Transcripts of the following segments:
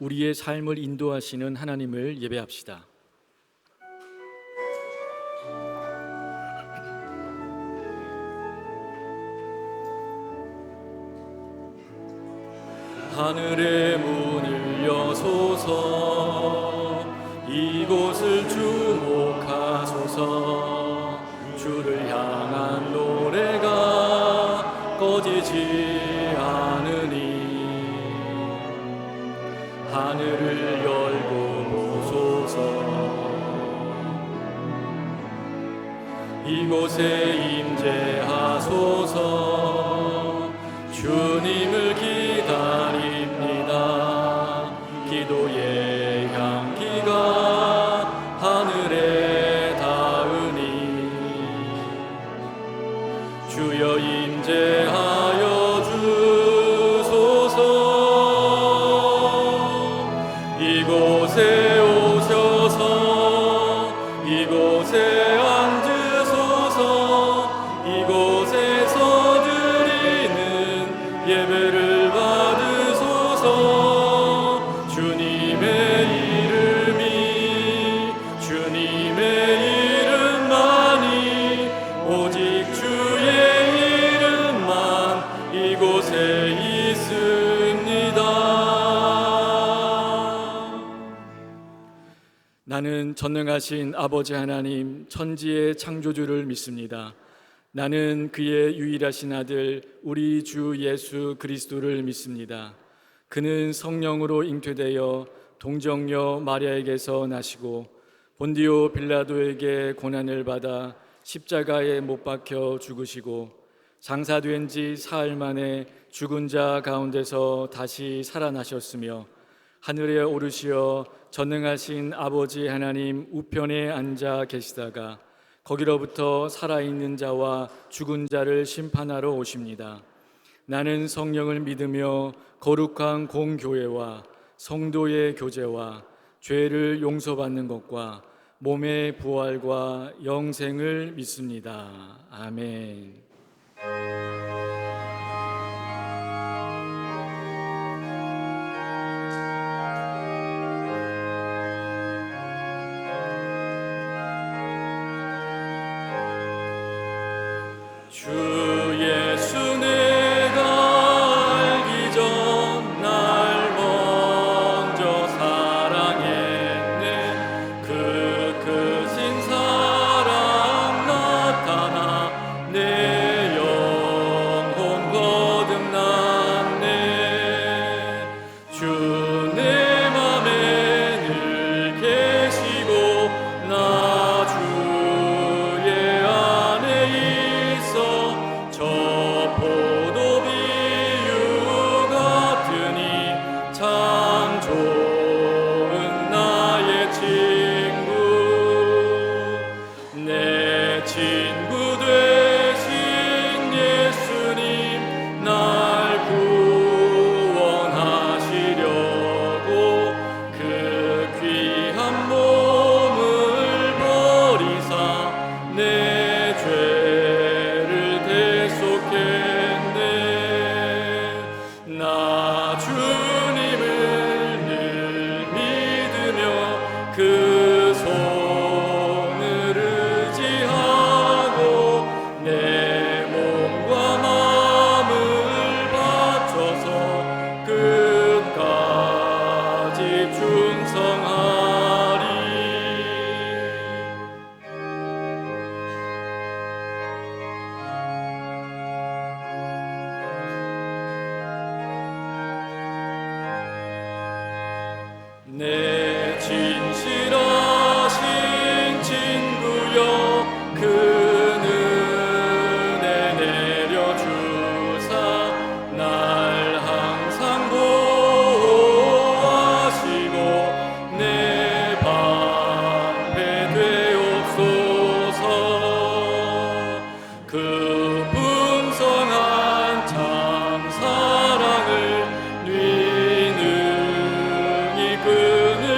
우리의 삶을 인도하시는 하나님을 예배합시다. 하늘의 문을 여소서, 이곳을 주목하소서. 주를 향한 노래가 꺼지지 않으니 하늘을 열고 보소서. 이곳에 임재하소서. 주님을 기다립니다. 기도의 향기가 하늘에 닿으니 주여 임재하여 주소서. 이곳에 오셔서 이곳에 앉으소서. 이곳에서 드리는 예배를 받으소서. 주님의 이름만이, 오직 주의 이름만 이곳에 있습니다. 나는 전능하신 아버지 하나님, 천지의 창조주를 믿습니다. 나는 그의 유일하신 아들 우리 주 예수 그리스도를 믿습니다. 그는 성령으로 잉태되어 동정녀 마리아에게서 나시고 본디오 빌라도에게 고난을 받아 십자가에 못 박혀 죽으시고 장사된 지 사흘 만에 죽은 자 가운데서 다시 살아나셨으며 하늘에 오르시어 전능하신 아버지 하나님 우편에 앉아 계시다가 거기로부터 살아있는 자와 죽은 자를 심판하러 오십니다. 나는 성령을 믿으며 거룩한 공교회와 성도의 교제와 죄를 용서받는 것과 몸의 부활과 영생을 믿습니다. 아멘. 주 예수 내가 알기 전 날 먼저 사랑했네. 그 크신 사랑 나타나 내 영혼 거듭났네. 주 내 맘에 늘 계시고 나 주의 안에 저 포도 비유 같으니 참 좋은 나의 친구. 내 친구 되신 예수님 날 구원하시려고 그 귀한 몸을 버리사 내 죄를 대속했네. 나 주님을 늘 믿으며 그 손을 의지하고 내 몸과 마음을 바쳐서 끝까지 충성하리. 내 진실하신 친구여 그 은혜 내려주사 날 항상 보호하시고 내 방패 되옵소서. 그 풍성한 참 사랑을 능히 그는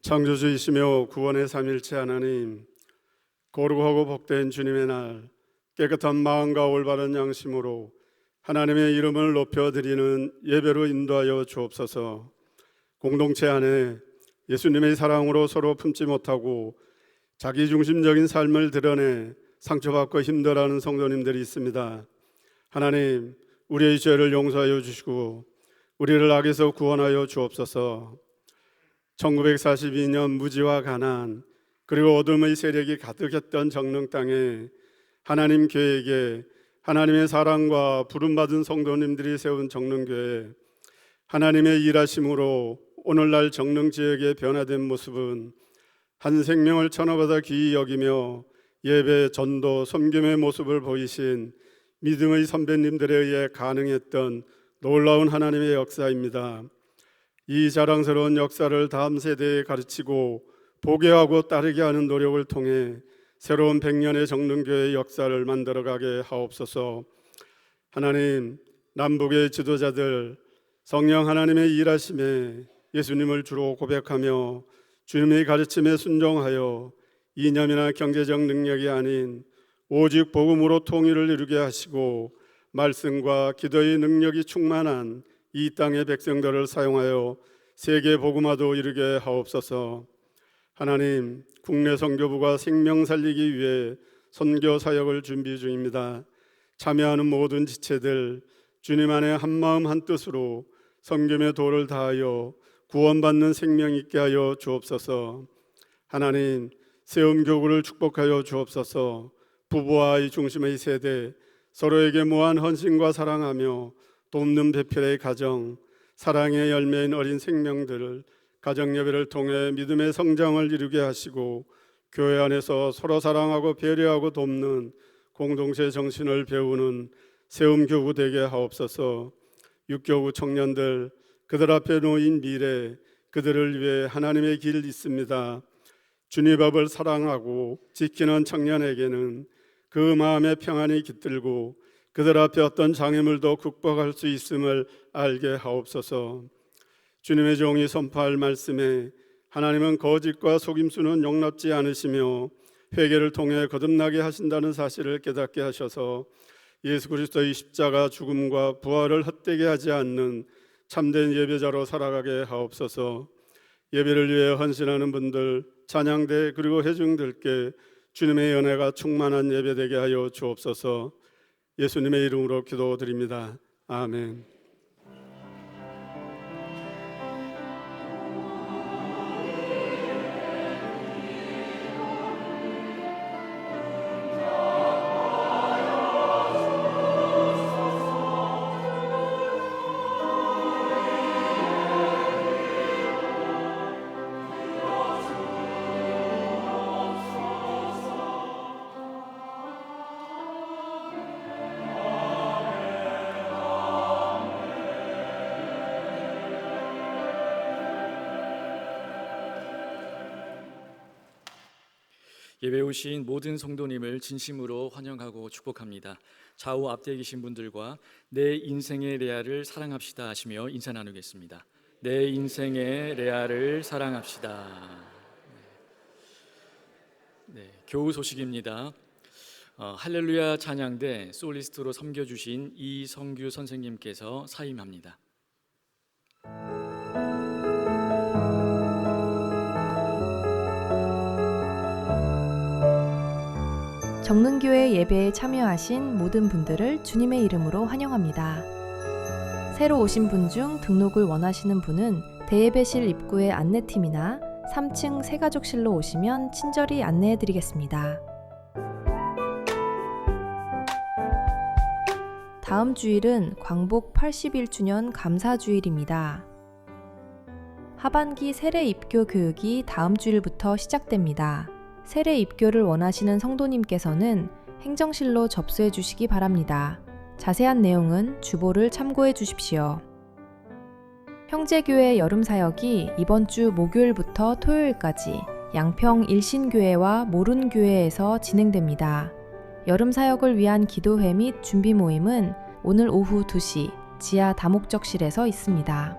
창조주이시며 구원의 삼일체 하나님, 거룩하고 복된 주님의 날, 깨끗한 마음과 올바른 양심으로 하나님의 이름을 높여드리는 예배로 인도하여 주옵소서. 공동체 안에 예수님의 사랑으로 서로 품지 못하고 자기중심적인 삶을 드러내 상처받고 힘들어하는 성도님들이 있습니다. 하나님, 우리의 죄를 용서하여 주시고 우리를 악에서 구원하여 주옵소서. 1942년 무지와 가난 그리고 어둠의 세력이 가득했던 정릉 땅에 하나님 교회에게 하나님의 사랑과 부름받은 성도님들이 세운 정릉교회, 하나님의 일하심으로 오늘날 정릉 지역의 변화된 모습은 한 생명을 천하보다 귀히 여기며 예배, 전도, 섬김의 모습을 보이신 믿음의 선배님들에 의해 가능했던 놀라운 하나님의 역사입니다. 이 자랑스러운 역사를 다음 세대에 가르치고 보게 하고 따르게 하는 노력을 통해 새로운 100년의 정릉교회의 역사를 만들어가게 하옵소서. 하나님, 남북의 지도자들 성령 하나님의 일하심에 예수님을 주로 고백하며 주님의 가르침에 순종하여 이념이나 경제적 능력이 아닌 오직 복음으로 통일을 이루게 하시고 말씀과 기도의 능력이 충만한 이 땅의 백성들을 사용하여 세계 복음화도 이루게 하옵소서. 하나님, 국내 선교부가 생명 살리기 위해 선교 사역을 준비 중입니다. 참여하는 모든 지체들 주님 안에 한마음 한뜻으로 섬김의 도를 다하여 구원받는 생명 있게 하여 주옵소서. 하나님, 세움교구를 축복하여 주옵소서. 부부와 아이 중심의 세대, 서로에게 무한 헌신과 사랑하며 돕는 배필의 가정, 사랑의 열매인 어린 생명들을 가정예배를 통해 믿음의 성장을 이루게 하시고 교회 안에서 서로 사랑하고 배려하고 돕는 공동체 정신을 배우는 세움교구 되게 하옵소서. 육교구 청년들, 그들 앞에 놓인 미래, 그들을 위해 하나님의 길 있습니다. 주님 법을 사랑하고 지키는 청년에게는 그 마음의 평안이 깃들고 그들 앞에 어떤 장애물도 극복할 수 있음을 알게 하옵소서. 주님의 종이 선포할 말씀에 하나님은 거짓과 속임수는 용납지 않으시며 회개를 통해 거듭나게 하신다는 사실을 깨닫게 하셔서 예수 그리스도의 십자가 죽음과 부활을 헛되게 하지 않는 참된 예배자로 살아가게 하옵소서. 예배를 위해 헌신하는 분들, 찬양대 그리고 회중들께 주님의 은혜가 충만한 예배되게 하여 주옵소서. 예수님의 이름으로 기도드립니다. 아멘. 예배에 오신 모든 성도님을 진심으로 환영하고 축복합니다. 좌우 앞뒤에 계신 분들과 내 인생의 레아를 사랑합시다 하시며 인사 나누겠습니다. 내 인생의 레아를 사랑합시다. 네, 교우 소식입니다. 할렐루야 찬양대 솔리스트로 섬겨주신 이성규 선생님께서 사임합니다. 정릉교회 예배에 참여하신 모든 분들을 주님의 이름으로 환영합니다. 새로 오신 분 중 등록을 원하시는 분은 대예배실 입구의 안내팀이나 3층 새가족실로 오시면 친절히 안내해드리겠습니다. 다음 주일은 광복 81주년 감사주일입니다. 하반기 세례 입교 교육이 다음 주일부터 시작됩니다. 세례 입교를 원하시는 성도님께서는 행정실로 접수해 주시기 바랍니다. 자세한 내용은 주보를 참고해 주십시오. 형제교회 여름사역이 이번 주 목요일부터 토요일까지 양평 일신교회와 모른교회에서 진행됩니다. 여름사역을 위한 기도회 및 준비 모임은 오늘 오후 2시 지하 다목적실에서 있습니다.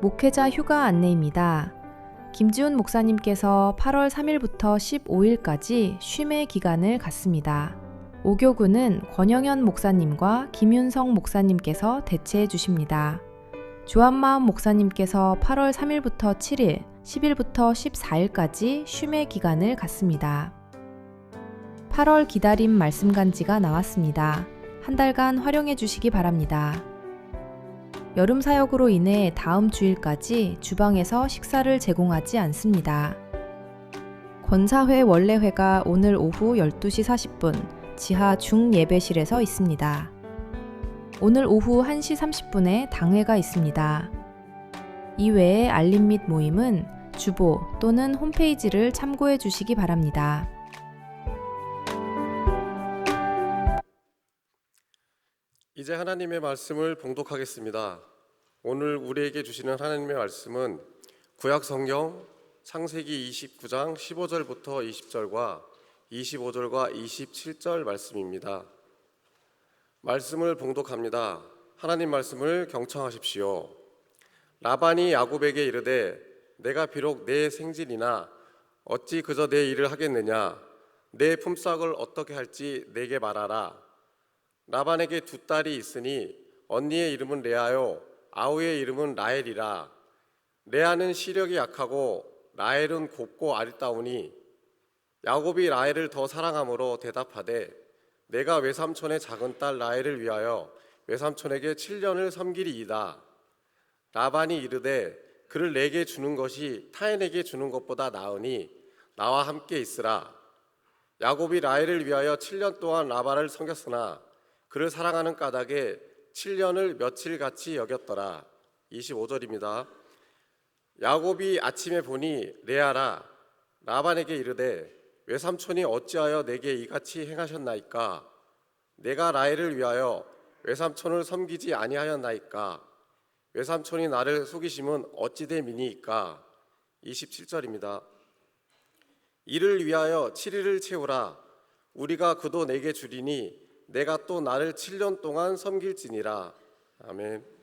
목회자 휴가 안내입니다. 김지훈 목사님께서 8월 3일부터 15일까지 쉼의 기간을 갖습니다. 5교구는 권영현 목사님과 김윤성 목사님께서 대체해 주십니다. 조한마음 목사님께서 8월 3일부터 7일, 10일부터 14일까지 쉼의 기간을 갖습니다. 8월 기다림 말씀 간지가 나왔습니다. 한 달간 활용해 주시기 바랍니다. 여름 사역으로 인해 다음 주일까지 주방에서 식사를 제공하지 않습니다. 권사회 원래회가 오늘 오후 12시 40분 지하 중예배실에서 있습니다. 오늘 오후 1시 30분에 당회가 있습니다. 이외에 알림 및 모임은 주보 또는 홈페이지를 참고해 주시기 바랍니다. 이제 하나님의 말씀을 봉독하겠습니다. 오늘 우리에게 주시는 하나님의 말씀은 구약 성경 창세기 29장 15절부터 20절과 25절과 27절 말씀입니다. 말씀을 봉독합니다. 하나님 말씀을 경청하십시오. 라반이 야곱에게 이르되 내가 비록 내 생질이나 어찌 그저 내 일을 하겠느냐 내 품삯을 어떻게 할지 내게 말하라. 라반에게 두 딸이 있으니 언니의 이름은 레아요 아우의 이름은 라헬이라. 레아는 시력이 약하고 라헬은 곱고 아리따우니 야곱이 라헬을 더 사랑함으로 대답하되 내가 외삼촌의 작은 딸 라헬을 위하여 외삼촌에게 7년을 섬기리이다. 라반이 이르되 그를 내게 주는 것이 타인에게 주는 것보다 나으니 나와 함께 있으라. 야곱이 라헬을 위하여 7년 동안 라반을 섬겼으나 그를 사랑하는 까닭에 7년을 며칠같이 여겼더라. 25절입니다. 야곱이 아침에 보니 레아라 라반에게 이르되 외삼촌이 어찌하여 내게 이같이 행하셨나이까? 내가 라헬을 위하여 외삼촌을 섬기지 아니하였나이까? 외삼촌이 나를 속이심은 어찌 됨이니이까? 27절입니다. 이를 위하여 7일을 채우라. 우리가 그도 내게 주리니 내가 또 나를 7년 동안 섬길지니라. 아멘.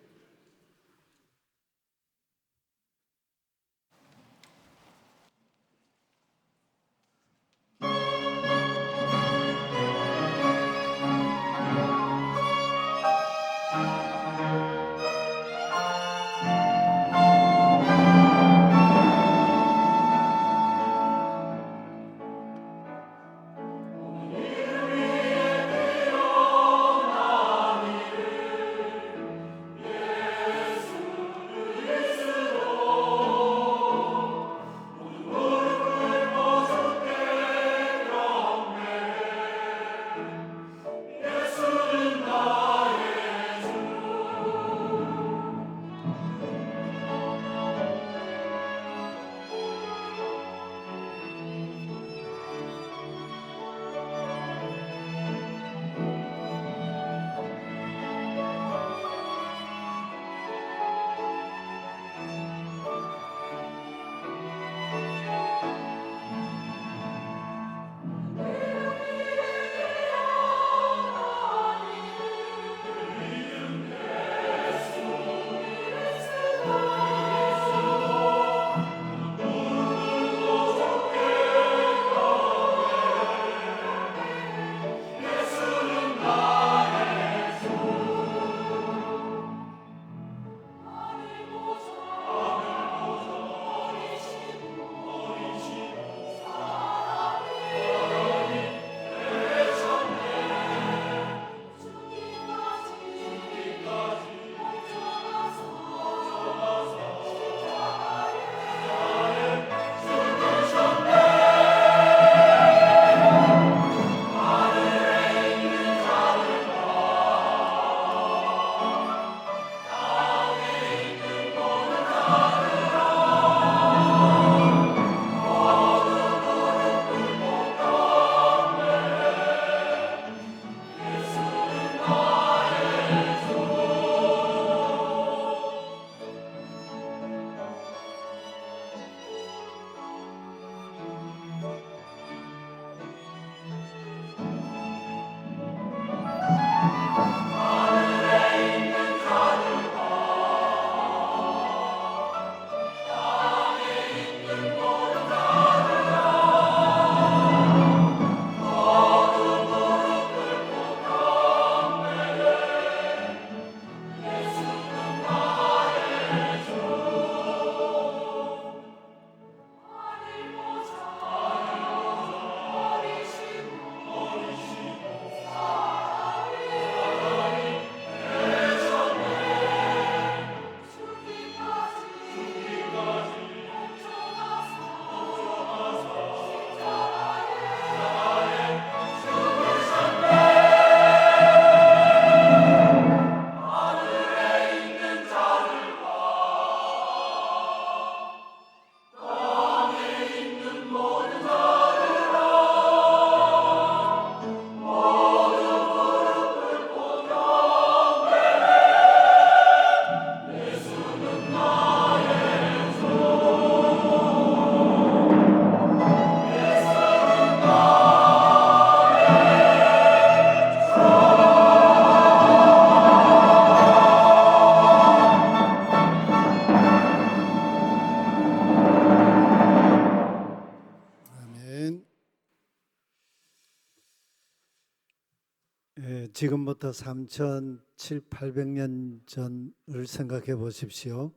지금부터 3,700~800년 전을 생각해 보십시오.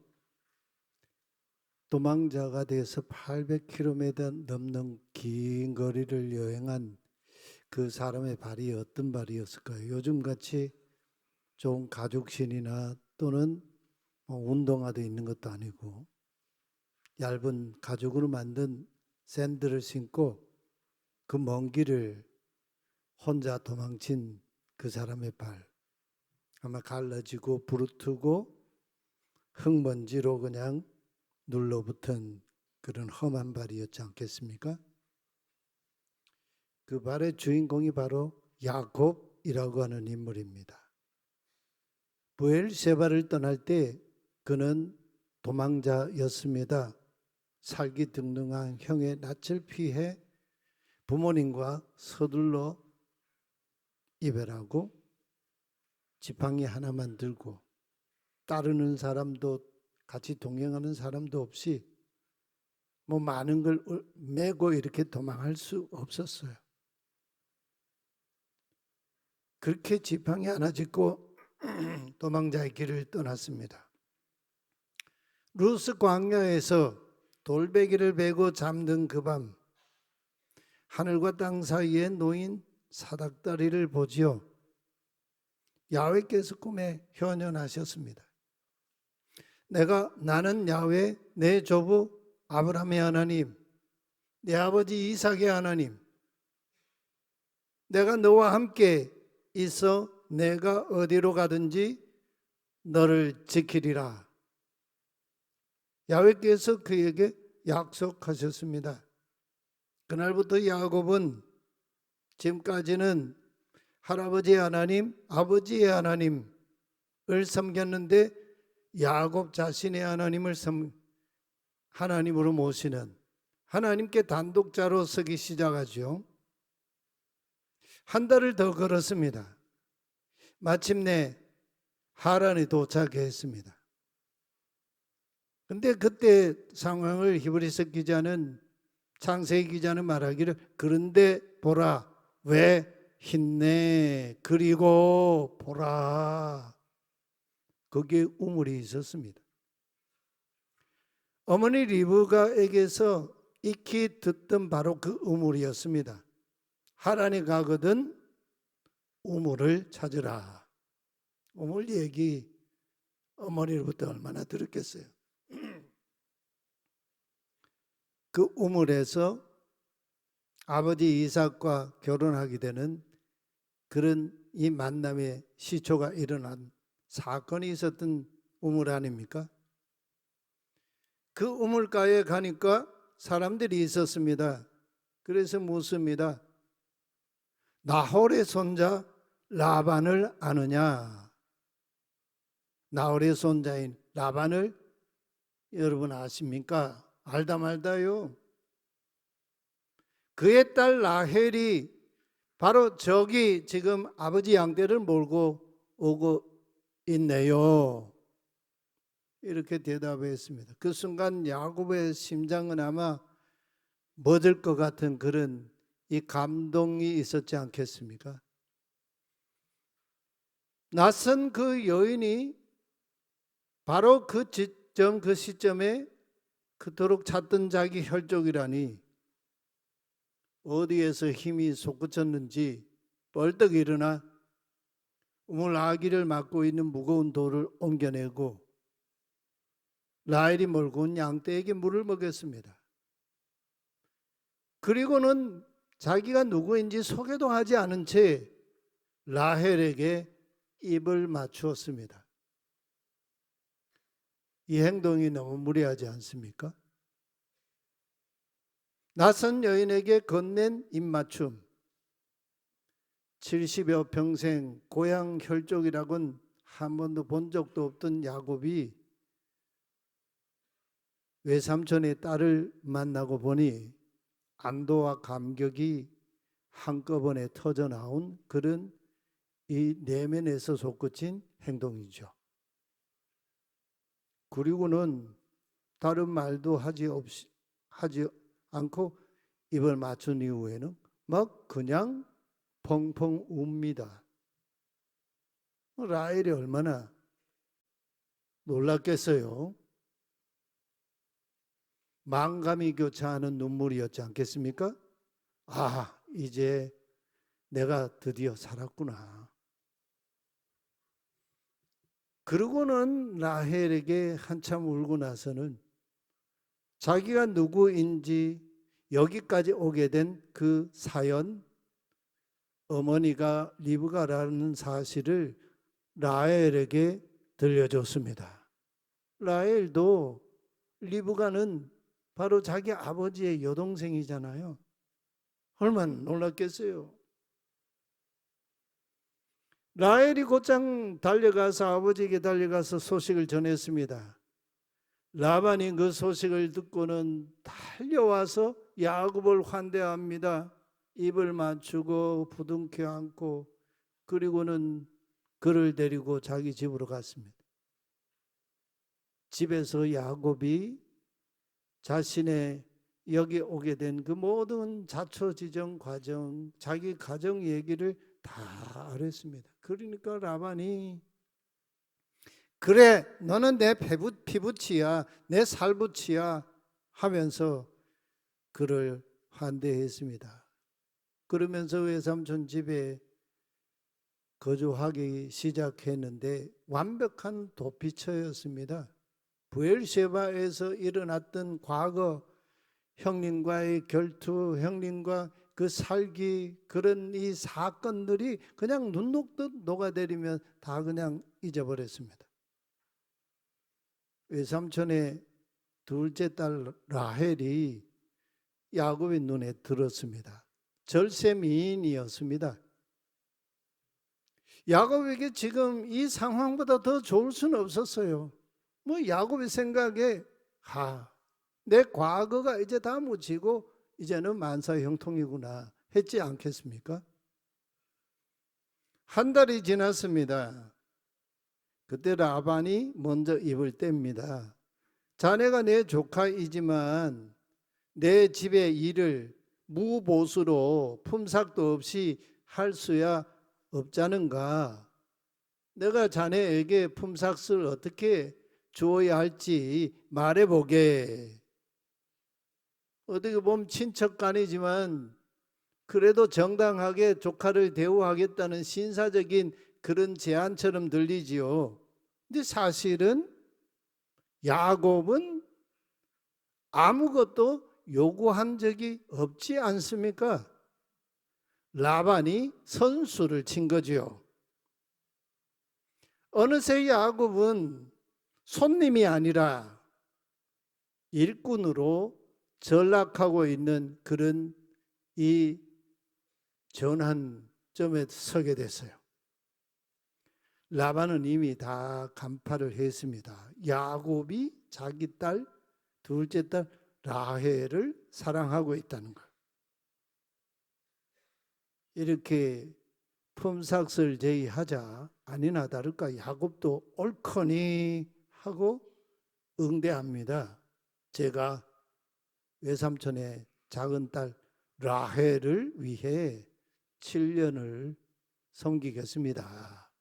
도망자가 돼서 800km 넘는 긴 거리를 여행한 그 사람의 발이 어떤 발이었을까요? 요즘같이 좋은 가죽신이나 또는 운동화도 있는 것도 아니고 얇은 가죽으로 만든 샌들을 신고 그 먼 길을 혼자 도망친 그 사람의 발, 아마 갈라지고 부르트고 흙먼지로 그냥 눌러붙은 그런 험한 발이었지 않겠습니까? 그 발의 주인공이 바로 야곱이라고 하는 인물입니다. 브엘세바를 떠날 때 그는 도망자였습니다. 살기 등등한 형의 낯을 피해 부모님과 서둘러 이별하고 지팡이 하나만 들고 따르는 사람도 같이 동행하는 사람도 없이 많은 걸 메고 이렇게 도망할 수 없었어요. 그렇게 지팡이 하나 짚고 도망자의 길을 떠났습니다. 루스 광야에서 돌베개를 베고 잠든 그 밤, 하늘과 땅 사이에 놓인 사닥다리를 보지요. 야훼께서 꿈에 현현하셨습니다. 나는 야훼, 내 조부 아브라함의 하나님, 내 아버지 이삭의 하나님, 내가 너와 함께 있어 내가 어디로 가든지 너를 지키리라. 야훼께서 그에게 약속하셨습니다. 그날부터 야곱은 지금까지는 할아버지의 하나님, 아버지의 하나님을 섬겼는데 야곱 자신의 하나님으로 모시는 하나님께 단독자로 서기 시작하죠. 한 달을 더 걸었습니다. 마침내 하란에 도착했습니다. 근데 그때 상황을 히브리서 기자는, 창세기 기자는 말하기를, 그런데 보라, 왜 힘내, 그리고 보라. 거기에 우물이 있었습니다. 어머니 리브가에게서 익히 듣던 바로 그 우물이었습니다. 하란에 가거든 우물을 찾으라. 우물 얘기 어머니로부터 얼마나 들었겠어요. 그 우물에서 아버지 이삭과 결혼하게 되는 그런 이 만남의 시초가 일어난 사건이 있었던 우물 아닙니까? 그 우물가에 가니까 사람들이 있었습니다. 그래서 묻습니다. 나홀의 손자 라반을 아느냐? 나홀의 손자인 라반을 여러분 아십니까? 알다 말다요. 그의 딸 라헬이 바로 저기 지금 아버지 양떼를 몰고 오고 있네요. 이렇게 대답했습니다. 그 순간 야곱의 심장은 아마 멎을 것 같은 그런 이 감동이 있었지 않겠습니까? 낯선 그 여인이 바로 그 시점에 그토록 찾던 자기 혈족이라니, 어디에서 힘이 솟구쳤는지 벌떡 일어나 우물 아기를 맡고 있는 무거운 돌을 옮겨내고 라헬이 몰고 온 양떼에게 물을 먹였습니다. 그리고는 자기가 누구인지 소개도 하지 않은 채 라헬에게 입을 맞추었습니다. 이 행동이 너무 무리하지 않습니까? 낯선 여인에게 건넨 입맞춤, 70여 평생 고향 혈족이라고는 한 번도 본 적도 없던 야곱이 외삼촌의 딸을 만나고 보니 안도와 감격이 한꺼번에 터져 나온 그런 이 내면에서 솟구친 행동이죠. 그리고는 다른 말도 하지 않고 입을 맞춘 이후에는 막 그냥 펑펑 웁니다. 라헬이 얼마나 놀랐겠어요. 망감이 교차하는 눈물이었지 않겠습니까? 아, 이제 내가 드디어 살았구나. 그러고는 라헬에게 한참 울고 나서는 자기가 누구인지 여기까지 오게 된 그 사연, 어머니가 리브가라는 사실을 라헬에게 들려줬습니다. 라헬도 리브가는 바로 자기 아버지의 여동생이잖아요. 얼마나 놀랐겠어요. 라헬이 곧장 달려가서 아버지에게 달려가서 소식을 전했습니다. 라반이 그 소식을 듣고는 달려와서 야곱을 환대합니다. 입을 맞추고 부둥켜 안고 그리고는 그를 데리고 자기 집으로 갔습니다. 집에서 야곱이 자신의 여기 오게 된 그 모든 자초지정 과정, 자기 가정 얘기를 다 알았습니다. 그러니까 라반이 그래 너는 내 피부치야 내 살부치야 하면서 그를 환대했습니다. 그러면서 외삼촌 집에 거주하기 시작했는데 완벽한 도피처였습니다. 부엘셰바에서 일어났던 과거 형님과의 결투, 형님과 그 살기 그런 이 사건들이 그냥 눈 녹듯 녹아내리면 다 그냥 잊어버렸습니다. 외삼촌의 둘째 딸 라헬이 야곱의 눈에 들었습니다. 절세 미인이었습니다. 야곱에게 지금 이 상황보다 더 좋을 수는 없었어요. 뭐 야곱의 생각에 내 과거가 이제 다 묻히고 이제는 만사 형통이구나 했지 않겠습니까? 한 달이 지났습니다. 그때 라반이 먼저 입을 뗍니다. 자네가 내 조카이지만 내 집의 일을 무보수로 품삯도 없이 할 수야 없자는가. 내가 자네에게 품삯을 어떻게 주어야 할지 말해보게. 어떻게 보면 친척간이지만 그래도 정당하게 조카를 대우하겠다는 신사적인 그런 제안처럼 들리지요. 근데 사실은 야곱은 아무것도 요구한 적이 없지 않습니까? 라반이 선수를 친 거지요. 어느새 야곱은 손님이 아니라 일꾼으로 전락하고 있는 그런 이 전환점에 서게 됐어요. 라반은 이미 다 간파를 했습니다. 야곱이 자기 딸, 둘째 딸 라헬을 사랑하고 있다는 걸. 이렇게 품삯을 제의하자 아니나 다를까 야곱도 옳거니 하고 응대합니다. 제가 외삼촌의 작은 딸 라헬을 위해 7년을 섬기겠습니다.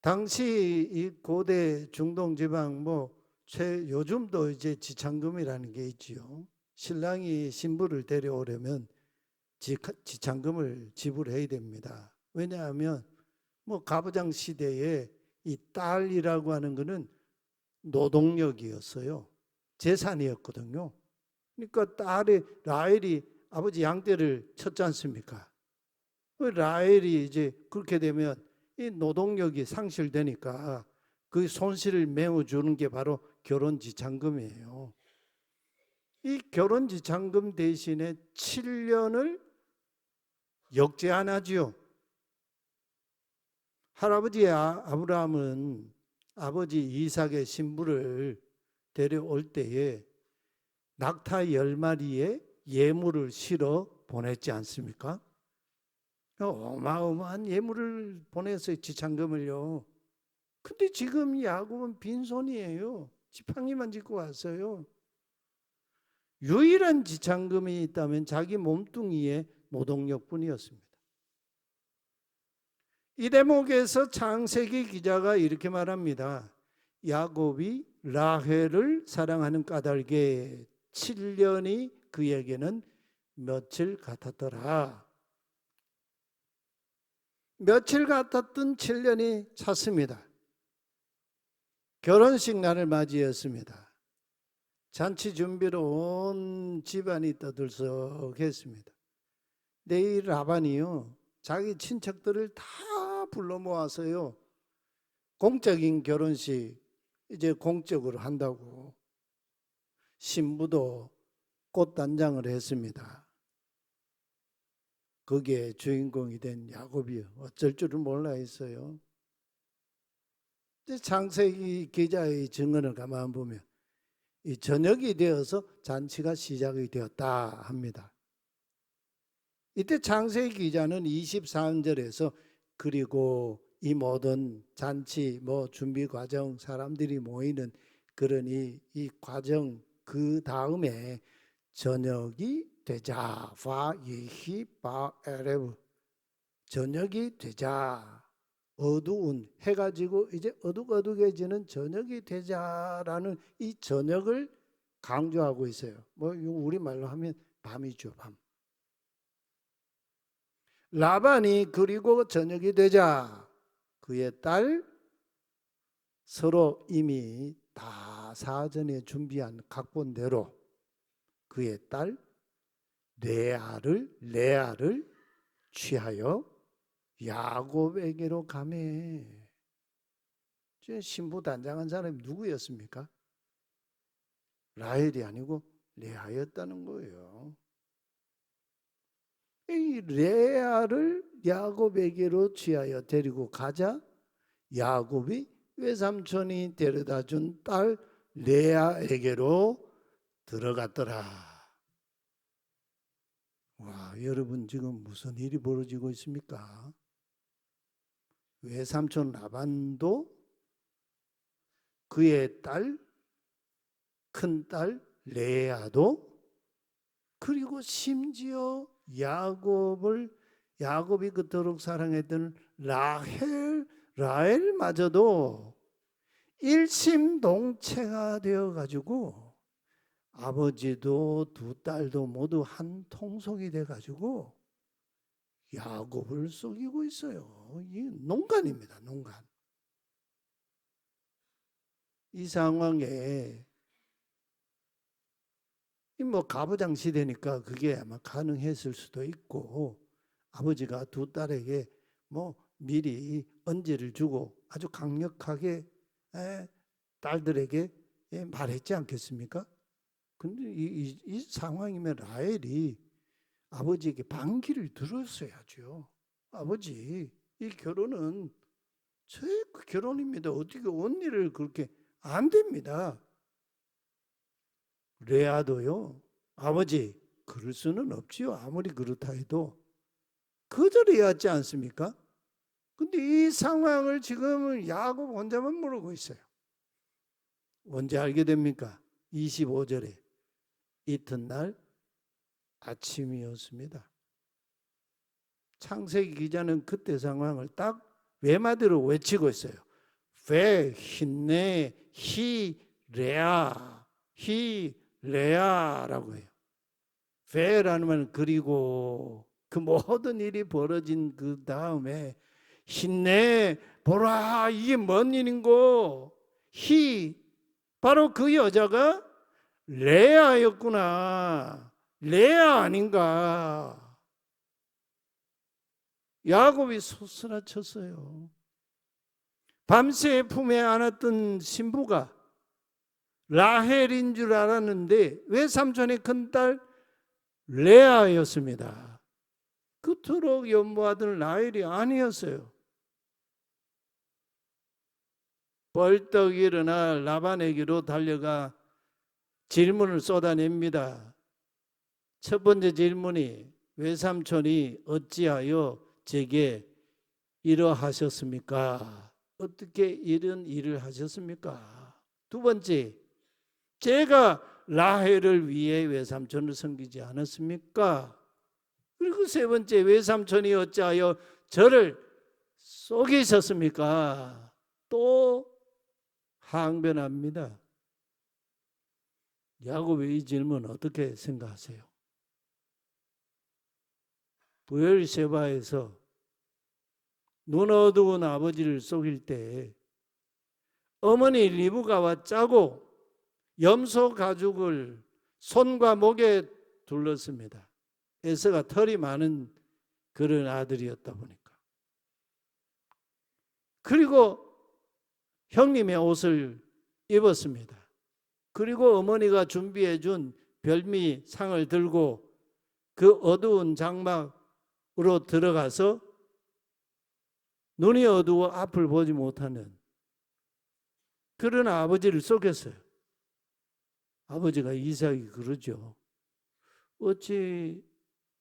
당시 이 고대 중동 지방 요즘도 이제 지창금이라는 게 있지요. 신랑이 신부를 데려오려면 지창금을 지불해야 됩니다. 왜냐하면 가부장 시대에 이 딸이라고 하는 것은 노동력이었어요. 재산이었거든요. 그러니까 딸이 라헬이 아버지 양떼를 쳤지 않습니까? 라헬이 이제 그렇게 되면 이 노동력이 상실되니까 그 손실을 메워주는 게 바로 결혼지창금이에요. 이 결혼지창금 대신에 7년을 역제안하지요. 할아버지 아브라함은 아버지 이삭의 신부를 데려올 때에 낙타 10마리에 예물을 실어 보냈지 않습니까? 어마어마한 예물을 보냈어요. 지창금을요. 근데 지금 야곱은 빈손이에요. 지팡이만 짚고 왔어요. 유일한 지창금이 있다면 자기 몸뚱이의 노동력뿐이었습니다. 이 대목에서 창세기 기자가 이렇게 말합니다. 야곱이 라헬을 사랑하는 까닭에 7년이 그에게는 며칠 같았더라. 며칠 같았던 7년이 찼습니다. 결혼식 날을 맞이했습니다. 잔치 준비로 온 집안이 떠들썩했습니다. 내일 라반이요, 자기 친척들을 다 불러 모아서요, 공적인 결혼식 이제 공적으로 한다고 신부도 꽃단장을 했습니다. 거기에 주인공이 된 야곱이 어쩔 줄을 몰라 있어요. 창세기 기자의 증언을 가만 보면 이 저녁이 되어서 잔치가 시작이 되었다 합니다. 이때 창세기 기자는 23절에서 그리고 이 모든 잔치 준비 과정, 사람들이 모이는 그러니 이 과정 그 다음에 저녁이 되자, 바예히 바에레브, 저녁이 되자, 어두운 해가 지고 이제 어둑어둑해지는 저녁이 되자라는 이 저녁을 강조하고 있어요. 우리말로 하면 밤이죠, 밤. 라반이 그리고 저녁이 되자 그의 딸, 서로 이미 다 사전에 준비한 각본대로 그의 딸 레아를 취하여 야곱에게로 가매. 신부 단장한 사람이 누구였습니까? 라헬이 아니고 레아였다는 거예요. 이 레아를 야곱에게로 취하여 데리고 가자 야곱이 외삼촌이 데려다 준 딸 레아에게로 들어갔더라. 와, 여러분 지금 무슨 일이 벌어지고 있습니까? 외삼촌 라반도 그의 딸, 큰딸 레아도, 그리고 심지어 야곱이 그토록 사랑했던 라헬마저도 일심동체가 되어가지고 아버지도 두 딸도 모두 한 통속이 돼가지고 야곱을 속이고 있어요. 이 농간입니다, 농간. 이 상황에 가부장 시대니까 그게 아마 가능했을 수도 있고, 아버지가 두 딸에게 미리 언지를 주고 아주 강력하게 딸들에게 말했지 않겠습니까? 근데 이 상황이면 라헬이 아버지에게 반기를 들었어야죠. 아버지, 이 결혼은 제 결혼입니다. 어떻게 언니를 그렇게 안 됩니다. 레아도요, 아버지 그럴 수는 없지요. 아무리 그렇다 해도 거절해야 하지 않습니까? 근데 이 상황을 지금 야곱 혼자만 모르고 있어요. 언제 알게 됩니까? 25절에 이튿날 아침이었습니다. 창세기 기자는 그때 상황을 딱 외마디로 외치고 있어요. 베 힌네 히 레아라고 해요. 베라는 말은 그리고 그 모든 일이 벌어진 그 다음에 힌네 보라, 이게 뭔 일인고, 바로 그 여자가 레아였구나. 레아 아닌가. 야곱이 소스라쳤어요. 밤새 품에 안았던 신부가 라헬인 줄 알았는데 외삼촌의 큰딸 레아였습니다. 그토록 연모하던 라헬이 아니었어요. 벌떡 일어나 라반에게로 달려가 질문을 쏟아냅니다. 첫 번째 질문이, 외삼촌이 어찌하여 제게 이러하셨습니까? 어떻게 이런 일을 하셨습니까? 두 번째, 제가 라헬을 위해 외삼촌을 섬기지 않았습니까? 그리고 세 번째, 외삼촌이 어찌하여 저를 속이셨습니까? 또 항변합니다. 야곱의 이 질문 어떻게 생각하세요? 부엘세바에서 눈 어두운 아버지를 속일 때 어머니 리브가와 짜고 염소 가죽을 손과 목에 둘렀습니다. 에서가 털이 많은 그런 아들이었다 보니까. 그리고 형님의 옷을 입었습니다. 그리고 어머니가 준비해 준 별미 상을 들고 그 어두운 장막으로 들어가서 눈이 어두워 앞을 보지 못하는 그런 아버지를 속였어요. 아버지가 이삭이 그러죠. 어찌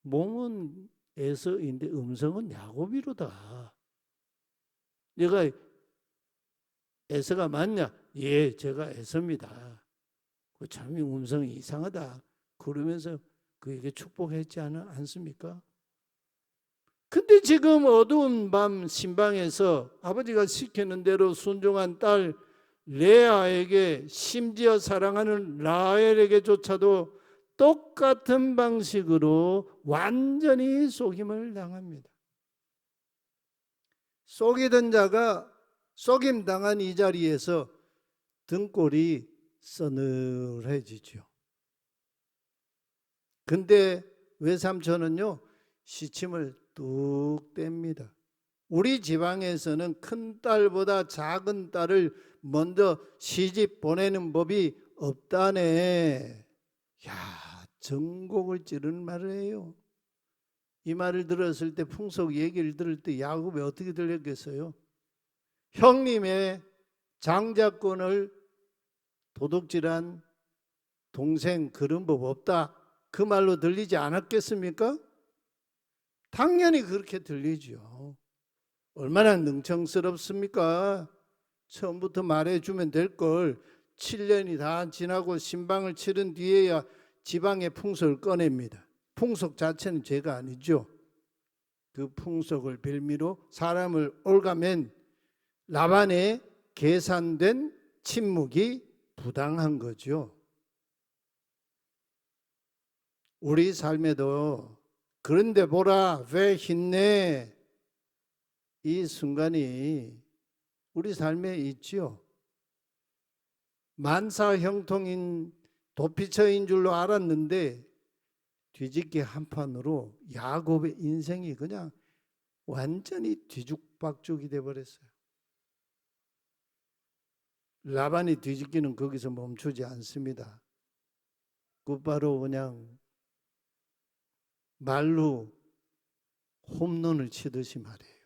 몸은 에서인데 음성은 야곱이로다. 내가 에서가 맞냐? 예, 제가 에서입니다. 참 음성이 이상하다. 그러면서 그에게 축복했지 않습니까? 근데 지금 어두운 밤 신방에서 아버지가 시키는 대로 순종한 딸 레아에게, 심지어 사랑하는 라헬에게조차도 똑같은 방식으로 완전히 속임을 당합니다. 속이던 자가 속임당한 이 자리에서 등골이 서늘해지죠. 근데 외삼촌은요, 시침을 뚝 뗍니다. 우리 지방에서는 큰 딸보다 작은 딸을 먼저 시집 보내는 법이 없다네. 야, 전곡을 찌르는 말을 해요. 이 말을 들었을 때, 풍속 얘기를 들을 때 야곱이 어떻게 들렸겠어요? 형님의 장자권을 도둑질한 동생 그런 법 없다, 그 말로 들리지 않았겠습니까? 당연히 그렇게 들리죠. 얼마나 능청스럽습니까? 처음부터 말해주면 될 걸 7년이 다 지나고 신방을 치른 뒤에야 지방의 풍속을 꺼냅니다. 풍속 자체는 죄가 아니죠. 그 풍속을 빌미로 사람을 올가맨 라반의 계산된 침묵이 부당한 거죠. 우리 삶에도 그런데 보라 왜 힘내, 이 순간이 우리 삶에 있지요. 만사 형통인 도피처인 줄로 알았는데 뒤집기 한판으로 야곱의 인생이 그냥 완전히 뒤죽박죽이 돼버렸어요. 라반이 뒤집기는 거기서 멈추지 않습니다. 곧바로 그냥 말로 홈런을 치듯이 말이에요.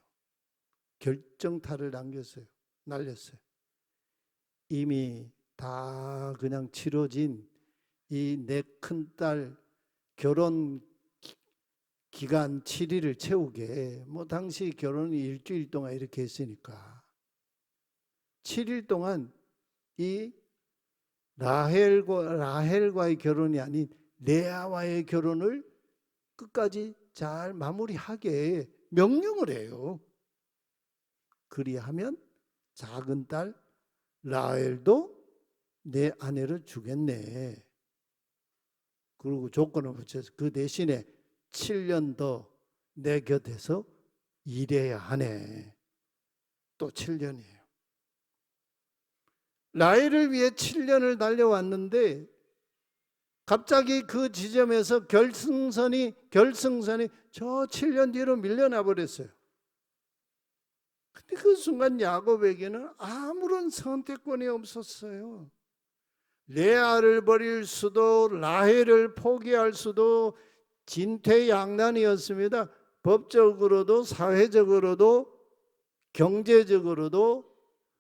결정타를 날렸어요. 이미 다 그냥 치러진 이 내 큰딸 결혼 기간 7일을 채우게, 뭐 당시 결혼이 일주일 동안 이렇게 했으니까 7일 동안 이 라헬과의 결혼이 아닌 레아와의 결혼을 끝까지 잘 마무리하게 명령을 해요. 그리하면 작은 딸 라헬도 내 아내를 주겠네. 그리고 조건을 붙여서 그 대신에 7년 더 내 곁에서 일해야 하네. 또 7년이에요. 라헬을 위해 7년을 달려왔는데 갑자기 그 지점에서 결승선이 저 7년 뒤로 밀려나 버렸어요. 근데 그 순간 야곱에게는 아무런 선택권이 없었어요. 레아를 버릴 수도 라헬을 포기할 수도 진퇴양난이었습니다. 법적으로도 사회적으로도 경제적으로도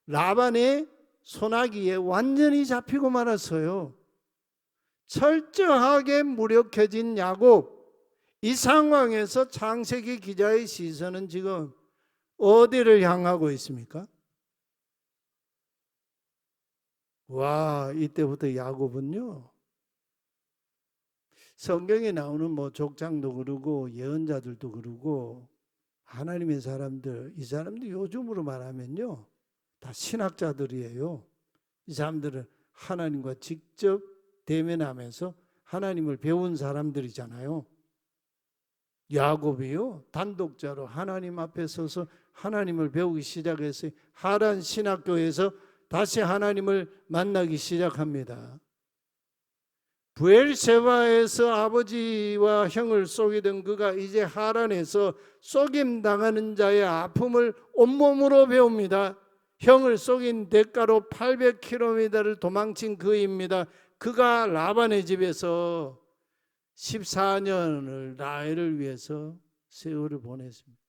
라반의 손아귀에 완전히 잡히고 말았어요. 철저하게 무력해진 야곱. 이 상황에서 창세기 기자의 시선은 지금 어디를 향하고 있습니까? 와, 이때부터 야곱은요, 성경에 나오는 뭐 족장도 그러고 예언자들도 그러고 하나님의 사람들, 이 사람들 요즘으로 말하면요, 다 신학자들이에요. 이 사람들은 하나님과 직접 대면하면서 하나님을 배운 사람들이잖아요. 야곱이요, 단독자로 하나님 앞에 서서 하나님을 배우기 시작했어요. 하란 신학교에서 다시 하나님을 만나기 시작합니다. 브엘세바에서 아버지와 형을 속이던 그가 이제 하란에서 속임 당하는 자의 아픔을 온몸으로 배웁니다. 형을 속인 대가로 800km를 도망친 그입니다. 그가 라반의 집에서 14년을 라헬을 위해서 세월을 보냈습니다.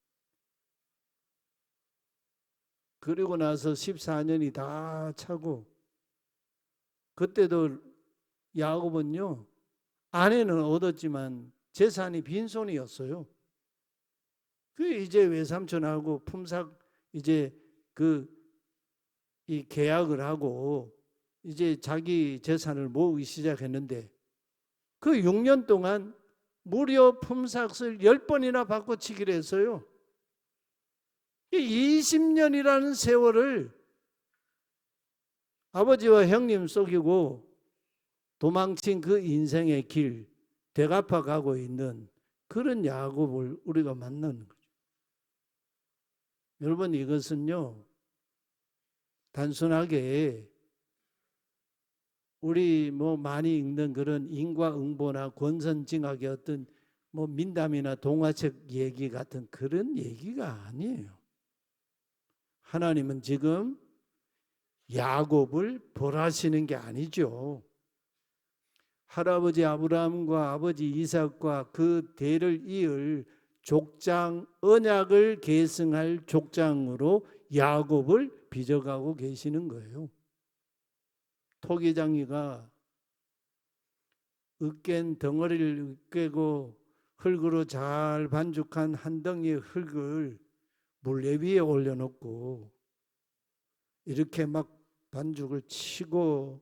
그리고 나서 14년이 다 차고, 그때도 야곱은요, 아내는 얻었지만 재산이 빈손이었어요. 그 이제 외삼촌하고 품삯 이제 이 계약을 하고 이제 자기 재산을 모으기 시작했는데, 그 6년 동안 무려 품삯을 10번이나 바꿔치기를 했어요. 20년이라는 세월을 아버지와 형님 속이고 도망친 그 인생의 길 되갚아 가고 있는 그런 야곱을 우리가 만나는 거죠. 여러분, 이것은요, 단순하게 우리 많이 읽는 그런 인과응보나 권선징악의 어떤 민담이나 동화책 얘기 같은 그런 얘기가 아니에요. 하나님은 지금 야곱을 벌하시는 게 아니죠. 할아버지 아브라함과 아버지 이삭과 그 대를 이을 족장, 언약을 계승할 족장으로 야곱을 빚어가고 계시는 거예요. 토기장이가 으깬 덩어리를 으깨고 흙으로 잘 반죽한 한 덩이의 흙을 물레 위에 올려놓고 이렇게 막 반죽을 치고,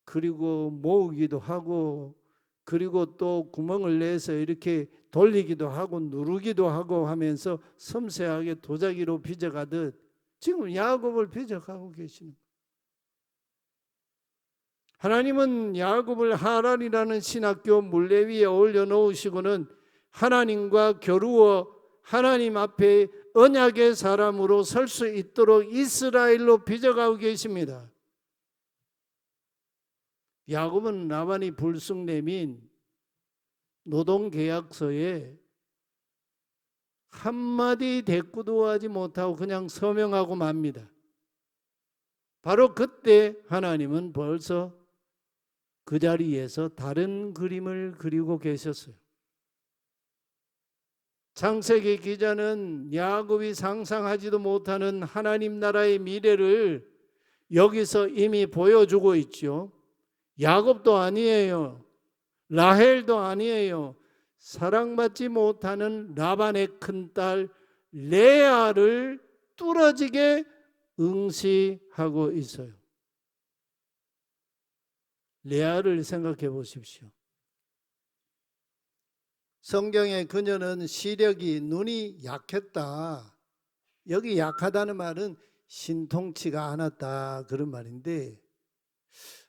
그리고 모으기도 하고, 그리고 또 구멍을 내서 이렇게 돌리기도 하고 누르기도 하고 하면서 섬세하게 도자기로 빚어가듯 지금 야곱을 빚어가고 계시는 거예요. 하나님은 야곱을 하란이라는 신학교 물레 위에 올려놓으시고는 하나님과 겨루어 하나님 앞에 언약의 사람으로 설 수 있도록 이스라엘로 빚어가고 계십니다. 야곱은 라반이 불쑥 내민 노동계약서에 한마디 대꾸도 하지 못하고 그냥 서명하고 맙니다. 바로 그때 하나님은 벌써 그 자리에서 다른 그림을 그리고 계셨어요. 창세기 기자는 야곱이 상상하지도 못하는 하나님 나라의 미래를 여기서 이미 보여주고 있죠. 야곱도 아니에요. 라헬도 아니에요. 사랑받지 못하는 라반의 큰딸 레아를 뚫어지게 응시하고 있어요. 레아를 생각해 보십시오. 성경에 그녀는 시력이 눈이 약했다. 여기 약하다는 말은 신통치가 않았다 그런 말인데,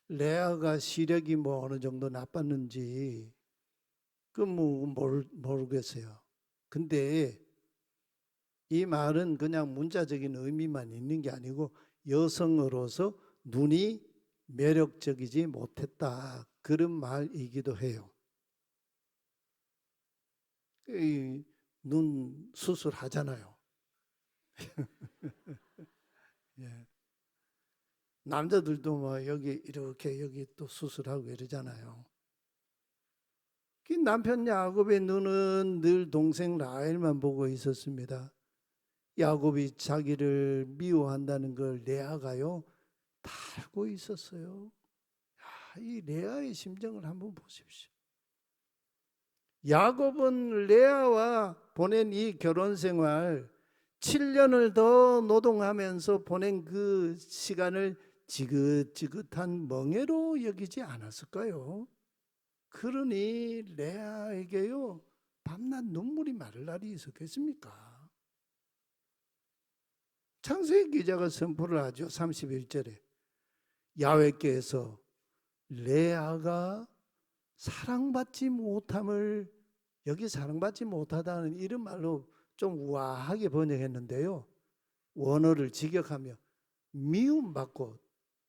레아가 시력이 어느 정도 나빴는지 모르겠어요. 근데 이 말은 그냥 문자적인 의미만 있는 게 아니고 여성으로서 눈이 매력적이지 못했다 그런 말이기도 해요. 눈 수술하잖아요. 예. 남자들도 여기 이렇게 여기 또 수술하고 이러잖아요. 남편 야곱의 눈은 늘 동생 라헬만 보고 있었습니다. 야곱이 자기를 미워한다는 걸 레아가요 다 알고 있었어요. 이 레아의 심정을 한번 보십시오. 야곱은 레아와 보낸 이 결혼 생활 7년을 더 노동하면서 보낸 그 시간을 지긋지긋한 멍해로 여기지 않았을까요? 그러니 레아에게요 밤낮 눈물이 마를 날이 있었겠습니까? 창세기 기자가 선포를 하죠. 31절에 야훼께서 레아가 사랑받지 못함을, 여기 사랑받지 못하다는 이런 말로 좀 우아하게 번역했는데요, 원어를 직역하며 미움받고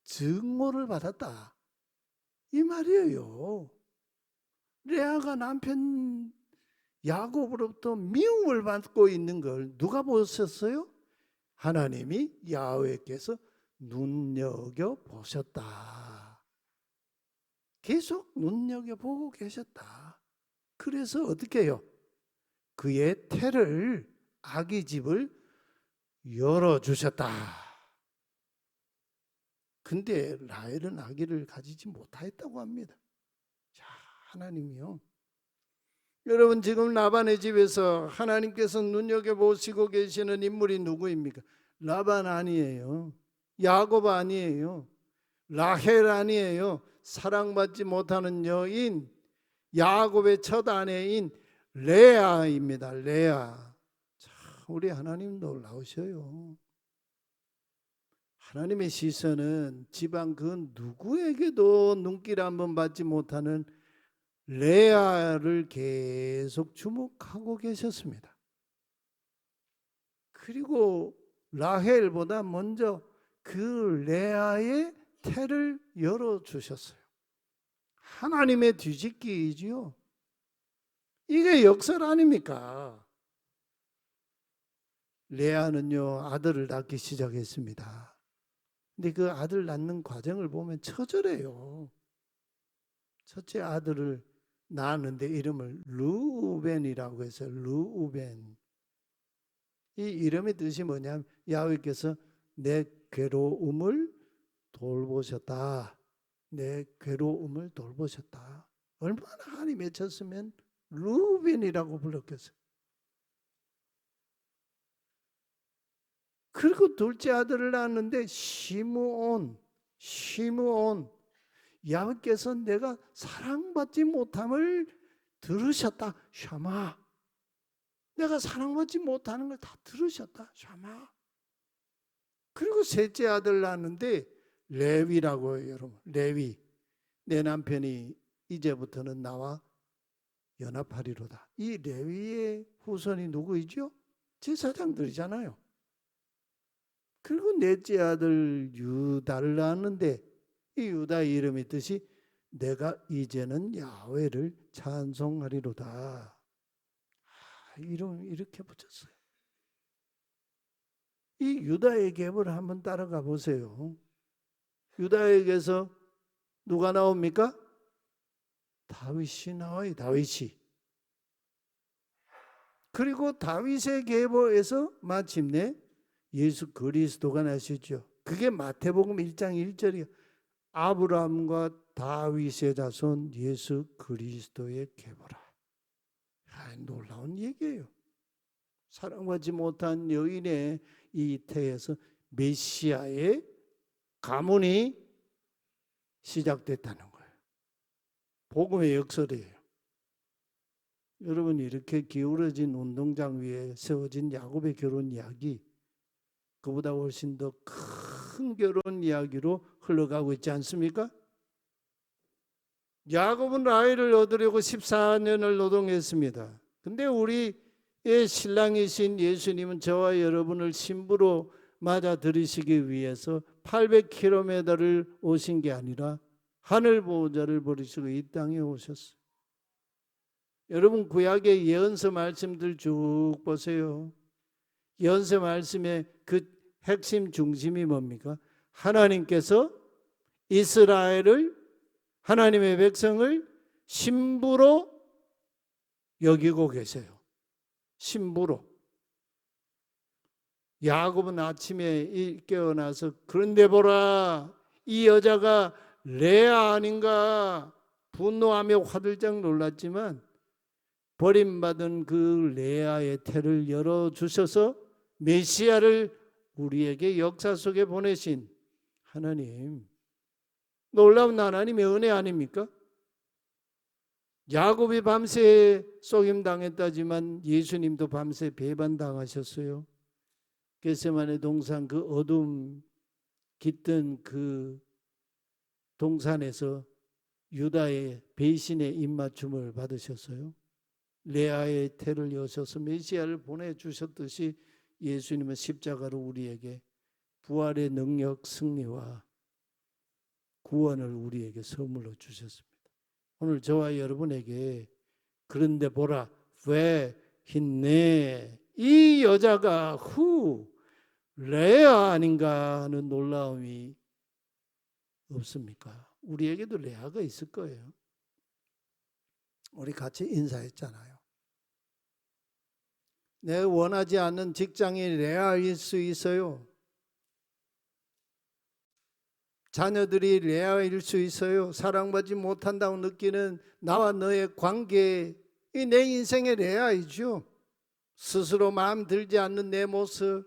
증오를 받았다, 이 말이에요. 레아가 남편 야곱으로부터 미움을 받고 있는 걸 누가 보셨어요? 하나님이 야훼께서 눈여겨보셨다. 계속 눈여겨보고 계셨다. 그래서 어떻게 해요? 그의 태를, 아기 집을 열어주셨다. 근데 라헬은 아기를 가지지 못하였다고 합니다. 자, 하나님이요, 여러분 지금 라반의 집에서 하나님께서 눈여겨보시고 계시는 인물이 누구입니까? 라반 아니에요. 야곱 아니에요. 라헬 아니에요. 사랑받지 못하는 여인, 야곱의 첫 아내인 레아입니다. 레아. 참, 우리 하나님 놀라우셔요. 하나님의 시선은 집안 그 누구에게도 눈길 한번 받지 못하는 레아를 계속 주목하고 계셨습니다. 그리고 라헬보다 먼저 그 레아의 태를 열어주셨어요. 하나님의 뒤집기이지요. 이게 역설 아닙니까? 레아는요, 아들을 낳기 시작했습니다. 근데 그 아들 낳는 과정을 보면 처절해요. 첫째 아들을 낳았는데 이름을 르우벤이라고 해서 르우벤. 이 이름의 뜻이 뭐냐면 야훼께서 내 괴로움을 돌보셨다. 내 괴로움을 돌보셨다. 얼마나 한이 맺혔으면 르우벤이라고 불렀겠어요. 그리고 둘째 아들을 낳았는데 시므온. 야훼께서 내가 사랑받지 못함을 들으셨다. 샤마. 내가 사랑받지 못하는 걸 다 들으셨다. 샤마. 그리고 셋째 아들 낳았는데 레위라고 해요, 여러분. 레위. 내 남편이 이제부터는 나와 연합하리로다. 이 레위의 후손이 누구이죠? 제사장들이잖아요. 그리고 넷째 아들 유다를 낳았는데 이 유다의 이름의 뜻이 내가 이제는 야훼를 찬송하리로다. 이름 이렇게 붙였어요. 이 유다의 계보를 한번 따라가 보세요. 유다에게서 누가 나옵니까? 다윗이 나와요. 다윗이. 그리고 다윗의 계보에서 마침내 예수 그리스도가 나시죠. 그게 마태복음 1장 1절이에요. 아브라함과 다윗의 자손 예수 그리스도의 계보라. 놀라운 얘기예요. 사랑받지 못한 여인의 이 태에서 메시아의 가문이 시작됐다는 거예요. 복음의 역설이에요. 여러분, 이렇게 기울어진 운동장 위에 세워진 야곱의 결혼 이야기, 그보다 훨씬 더 큰 결혼 이야기로 흘러가고 있지 않습니까? 야곱은 라헬을 얻으려고 14년을 노동했습니다. 근데 우리의 신랑이신 예수님은 저와 여러분을 신부로 맞아들이시기 위해서 800km를 오신 게 아니라 하늘 보호자를 버리시고 이 땅에 오셨어요. 여러분, 구약의 예언서 말씀들 쭉 보세요. 예언서 말씀의 그 핵심 중심이 뭡니까? 하나님께서 이스라엘을, 하나님의 백성을 신부로 여기고 계세요. 신부로. 야곱은 아침에 깨어나서 그런데 보라, 이 여자가 레아 아닌가 분노하며 화들짝 놀랐지만 버림받은 그 레아의 태를 열어주셔서 메시아를 우리에게 역사 속에 보내신 하나님, 놀라운 하나님의 은혜 아닙니까? 야곱이 밤새 속임당했다지만 예수님도 밤새 배반당하셨어요. 겟세마네 동산 그 어둠 깃든 그 동산에서 유다의 배신의 입맞춤을 받으셨어요. 레아의 태를 여셔서 메시아를 보내주셨듯이 예수님은 십자가로 우리에게 부활의 능력, 승리와 구원을 우리에게 선물로 주셨습니다. 오늘 저와 여러분에게 그런데 보라 왜 힘내 이 여자가 레아 아닌가 하는 놀라움이 없습니까? 우리에게도 레아가 있을 거예요. 우리 같이 인사했잖아요. 내가 원하지 않는 직장이 레아일 수 있어요. 자녀들이 레아일 수 있어요. 사랑받지 못한다고 느끼는 나와 너의 관계, 이 내 인생의 레아이죠. 스스로 마음 들지 않는 내 모습,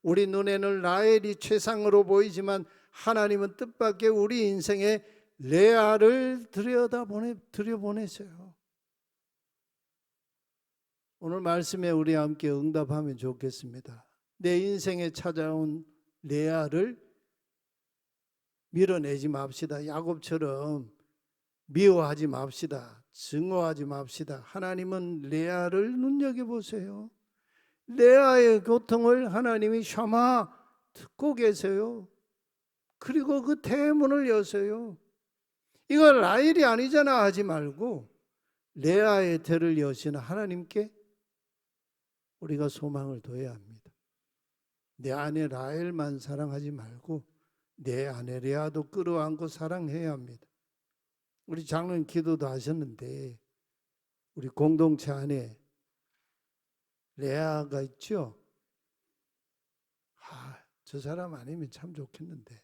우리 눈에는 라헬이 최상으로 보이지만 하나님은 뜻밖의 우리 인생에 레아를 들여보내셔요. 오늘 말씀에 우리 함께 응답하면 좋겠습니다. 내 인생에 찾아온 레아를 밀어내지 맙시다. 야곱처럼 미워하지 맙시다. 증오하지 맙시다. 하나님은 레아를 눈여겨보세요. 레아의 고통을 하나님이 샤마 듣고 계세요. 그리고 그 대문을 여세요. 이거 라헬이 아니잖아 하지 말고 레아의 대를 여시는 하나님께 우리가 소망을 둬야 합니다. 내 아내 라헬만 사랑하지 말고 내 아내 레아도 끌어안고 사랑해야 합니다. 우리 장로님 기도도 하셨는데 우리 공동체 안에 레아가 있죠. 저 사람 아니면 참 좋겠는데.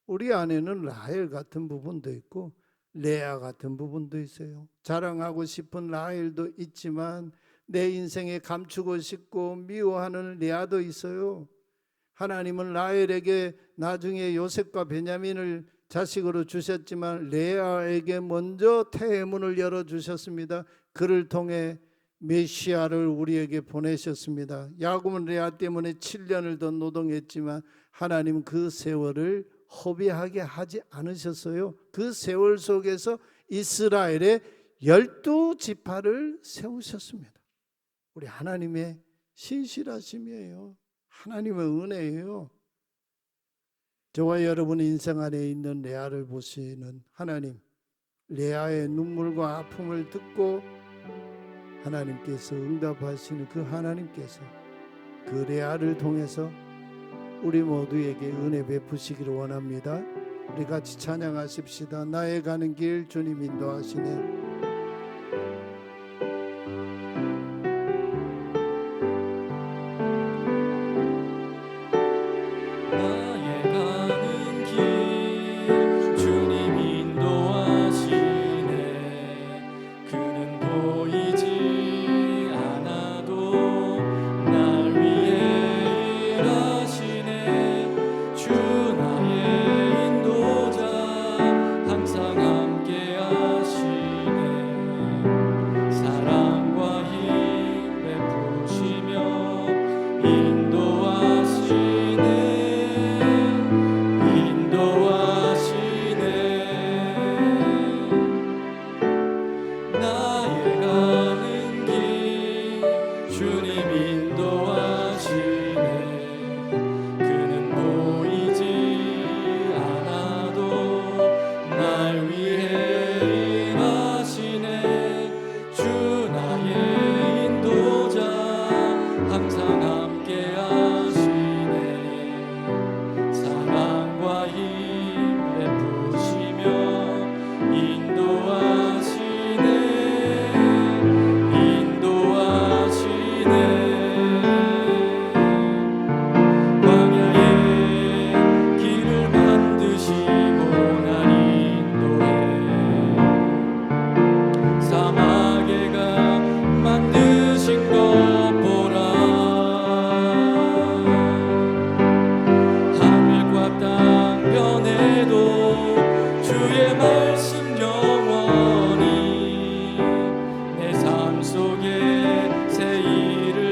우리 안에는 라헬 같은 부분도 있고 레아 같은 부분도 있어요. 자랑하고 싶은 라헬도 있지만 내 인생에 감추고 싶고 미워하는 레아도 있어요. 하나님은 라헬에게 나중에 요셉과 베냐민을 자식으로 주셨지만 레아에게 먼저 태의 문을 열어주셨습니다. 그를 통해 메시아를 우리에게 보내셨습니다. 야곱은 레아 때문에 7년을 더 노동했지만 하나님 그 세월을 허비하게 하지 않으셨어요. 그 세월 속에서 이스라엘의 12지파를 세우셨습니다. 우리 하나님의 신실하심이에요. 하나님의 은혜예요. 저와 여러분 인생 안에 있는 레아를 보시는 하나님, 레아의 눈물과 아픔을 듣고 하나님께서 응답하시는 그 하나님께서 그 레아를 통해서 우리 모두에게 은혜 베푸시기를 원합니다. 우리 같이 찬양하십시다. 나의 가는 길 주님 인도하시네. 속에 새 일을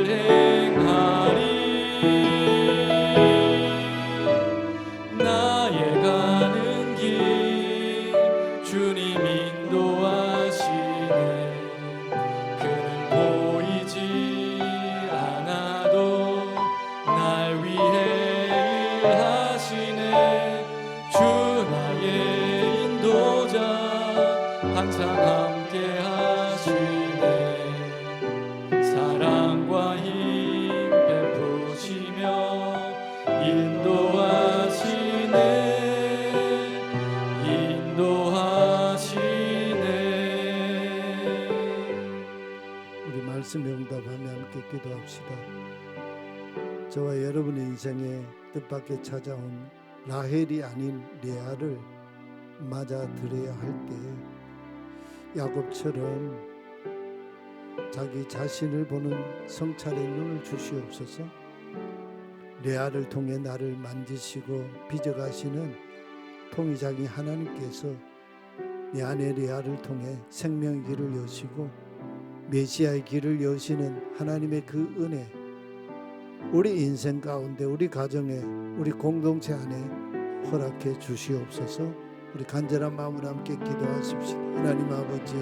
항상 함께 하시네. 사랑과 힘 베푸시며 인도하시네. 우리 말씀 응답하며 함께 기도합시다. 저와 여러분의 인생에 뜻밖에 찾아온 라헬이 아닌 레아를 맞아들여야 할 때 야곱처럼 자기 자신을 보는 성찰의 눈을 주시옵소서. 레아를 통해 나를 만지시고 빚어가시는 통위자기 하나님께서 내 안에 레아를 통해 생명의 길을 여시고 메시아의 길을 여시는 하나님의 그 은혜, 우리 인생 가운데, 우리 가정에, 우리 공동체 안에 허락해 주시옵소서. 우리 간절한 마음으로 함께 기도하십시다. 하나님 아버지,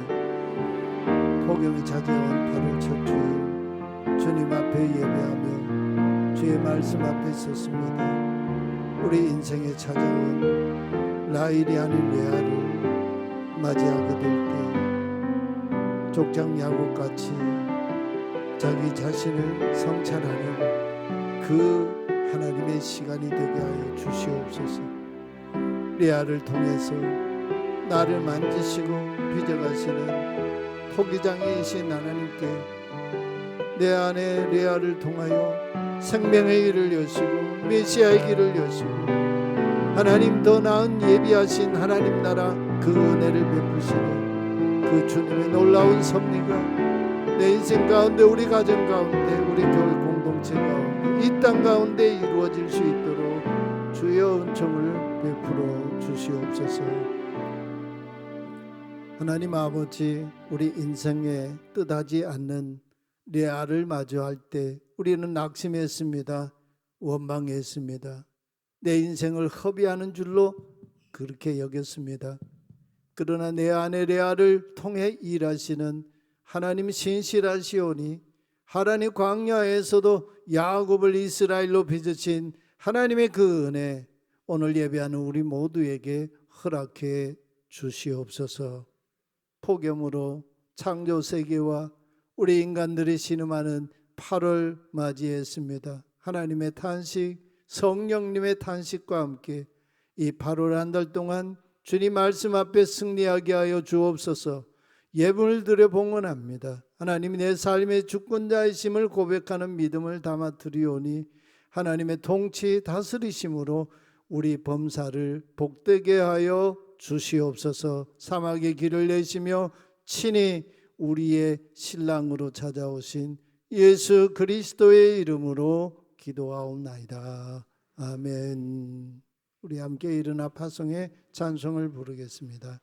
폭염이 찾아온 8월 첫 주일 주님 앞에 예배하며 주의 말씀 앞에 섰습니다. 우리 인생에 찾아온 라헬이 아닌 레아를 맞이하게 될 때 족장 야곱같이 자기 자신을 성찰하는 그 하나님의 시간이 되게 하여 주시옵소서. 레아를 통해서 나를 만지시고 빚어가시는 토기장이신 하나님께 내 안에 레아를 통하여 생명의 길을 여시고 메시아의 길을 여시고 하나님 더 나은 예비하신 하나님 나라 그 은혜를 베푸시는 그 주님의 놀라운 섭리가 내 인생 가운데, 우리 가정 가운데, 우리 교회 공동체 가운데, 이 땅 가운데 이루어질 수 있도록 주의 은총을 베풀어 주시옵소서. 하나님 아버지, 우리 인생에 뜻하지 않는 레아를 마주할 때 우리는 낙심했습니다. 원망했습니다. 내 인생을 허비하는 줄로 그렇게 여겼습니다. 그러나 내 안에 레아를 통해 일하시는 하나님 신실하시오니 하나님 광야에서도 야곱을 이스라엘로 빚으신 하나님의 그 은혜 오늘 예배하는 우리 모두에게 허락해 주시옵소서. 폭염으로 창조 세계와 우리 인간들이 신음하는 8월 맞이했습니다. 하나님의 탄식, 성령님의 탄식과 함께 이 8월 한 달 동안 주님 말씀 앞에 승리하게 하여 주옵소서. 예분을 드려 봉헌합니다. 하나님이 내 삶의 주권자이심을 고백하는 믿음을 담아 드리오니 하나님의 통치 다스리심으로 우리 범사를 복되게 하여 주시옵소서. 사막의 길을 내시며 친히 우리의 신랑으로 찾아오신 예수 그리스도의 이름으로 기도하옵나이다. 아멘. 우리 함께 일어나 파송의 찬송을 부르겠습니다.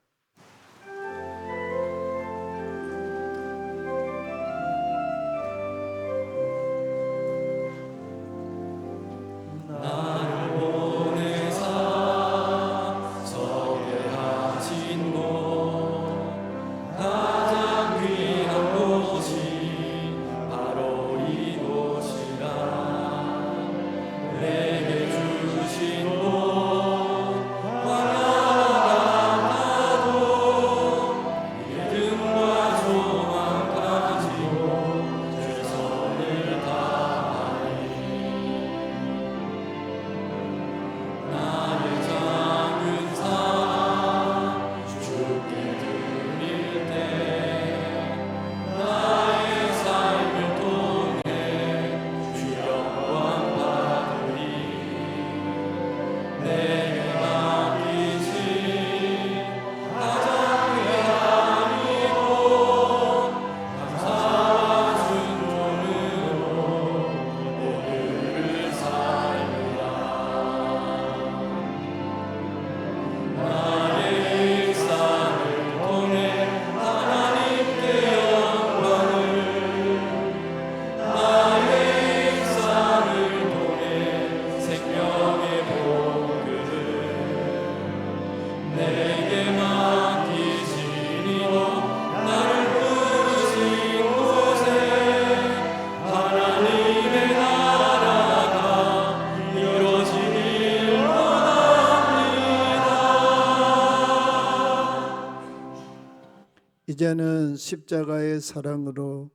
이제는 십자가의 사랑으로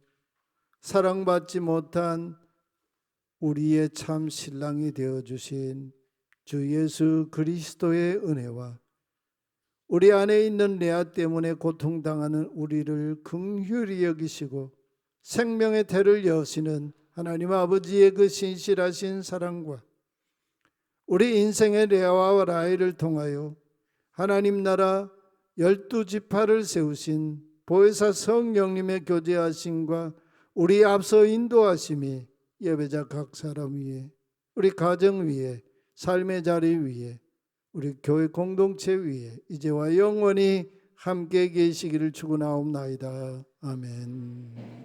사랑받지 못한 우리의 참 신랑이 되어주신 주 예수 그리스도의 은혜와 우리 안에 있는 레아 때문에 고통당하는 우리를 긍휼히 여기시고 생명의 태를 여시는 하나님 아버지의 그 신실하신 사랑과 우리 인생의 레아와 라헬을 통하여 하나님 나라 12지파를 세우신 보혜사 성령님의 교제하심과 우리 앞서 인도하심이 예배자 각 사람 위에, 우리 가정 위에, 삶의 자리 위에, 우리 교회 공동체 위에 이제와 영원히 함께 계시기를 축원하옵나이다. 아멘.